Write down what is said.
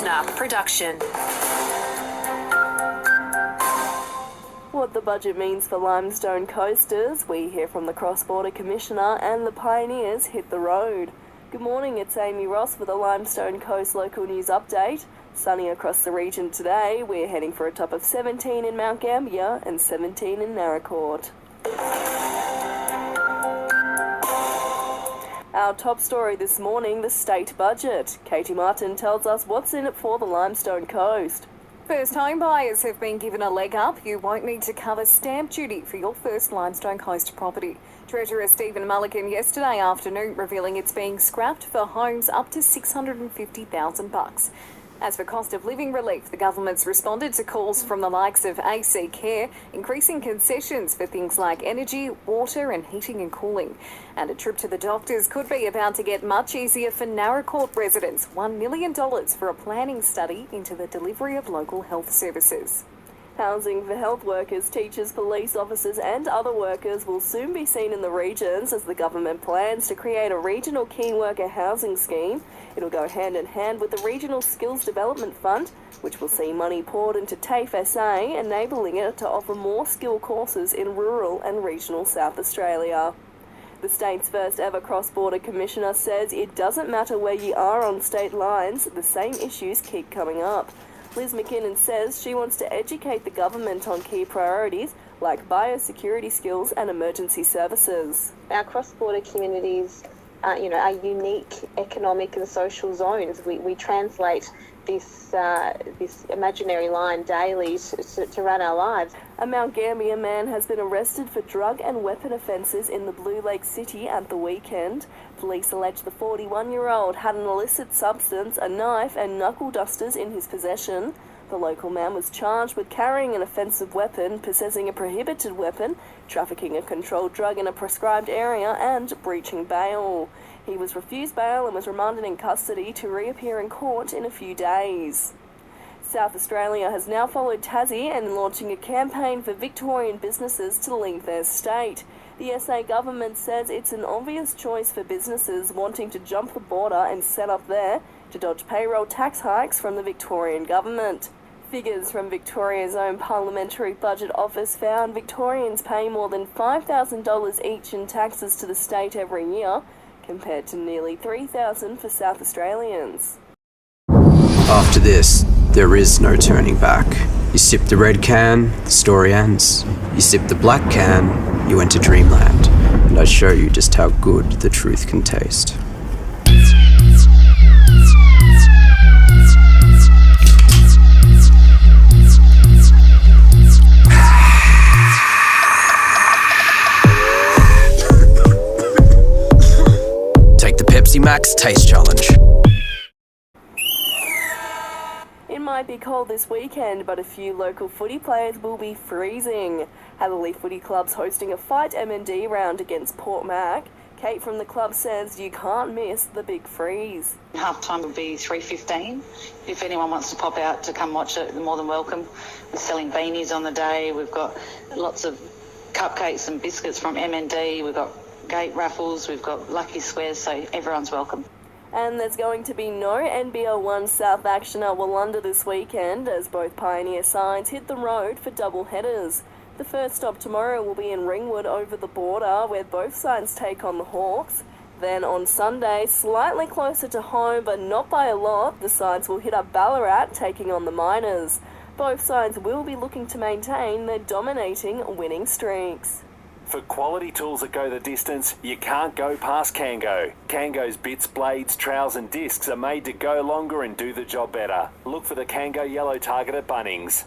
LISTNR production. What the budget means for Limestone coasters, we hear from the Cross-Border Commissioner, and the pioneers hit the road. Good morning, it's Amy Ross with a Limestone Coast local news update. Sunny across the region today, we're heading for a top of 17 in Mount Gambier and 17 in Naracoorte. Our top story this morning, the state budget. Katie Martin tells us what's in it for the Limestone Coast. First home buyers have been given a leg up. You won't need to cover stamp duty for your first Limestone Coast property. Treasurer Stephen Mulligan yesterday afternoon revealing it's being scrapped for homes up to $650,000. As for cost of living relief, the government's responded to calls from the likes of AC Care, increasing concessions for things like energy, water and heating and cooling. And a trip to the doctors could be about to get much easier for Naracoorte residents, $1 million for a planning study into the delivery of local health services. Housing for health workers, teachers, police officers and other workers will soon be seen in the regions as the government plans to create a regional key worker housing scheme. It'll go hand in hand with the Regional Skills Development Fund, which will see money poured into TAFE SA, enabling it to offer more skill courses in rural and regional South Australia. The state's first ever cross-border commissioner says it doesn't matter where you are on state lines, the same issues keep coming up. Liz McKinnon says she wants to educate the government on key priorities like biosecurity skills and emergency services. Our cross-border communities are unique economic and social zones. We translate this imaginary line daily to run our lives. A Mount Gambier man has been arrested for drug and weapon offences in the Blue Lake City at the weekend. Police allege the 41-year-old had an illicit substance, a knife and knuckle dusters in his possession. The local man was charged with carrying an offensive weapon, possessing a prohibited weapon, trafficking a controlled drug in a prescribed area and breaching bail. He was refused bail and was remanded in custody to reappear in court in a few days. South Australia has now followed Tassie and launching a campaign for Victorian businesses to leave their state. The SA government says it's an obvious choice for businesses wanting to jump the border and set up there to dodge payroll tax hikes from the Victorian government. Figures from Victoria's own Parliamentary Budget Office found Victorians pay more than $5,000 each in taxes to the state every year, compared to nearly $3,000 for South Australians. After this, there is no turning back. You sip the red can, the story ends. You sip the black can, you enter dreamland. And I show you just how good the truth can taste. Take the Pepsi Max Taste Challenge. It might be cold this weekend, but a few local footy players will be freezing. Hatherleigh Footy Club's hosting a Fight MND round against Port Mac. Kate from the club says you can't miss the big freeze. Half time will be 3:15. If anyone wants to pop out to come watch it, they're more than welcome. We're selling beanies on the day. We've got lots of cupcakes and biscuits from MND. We've got gate raffles. We've got lucky squares, so everyone's welcome. And there's going to be no NBL 1 South action at Wollonda this weekend as both Pioneer sides hit the road for double headers. The first stop tomorrow will be in Ringwood over the border where both sides take on the Hawks. Then on Sunday, slightly closer to home but not by a lot, the sides will hit up Ballarat taking on the Miners. Both sides will be looking to maintain their dominating winning streaks. For quality tools that go the distance, you can't go past Kango. Kango's bits, blades, trowels and discs are made to go longer and do the job better. Look for the Kango yellow target at Bunnings.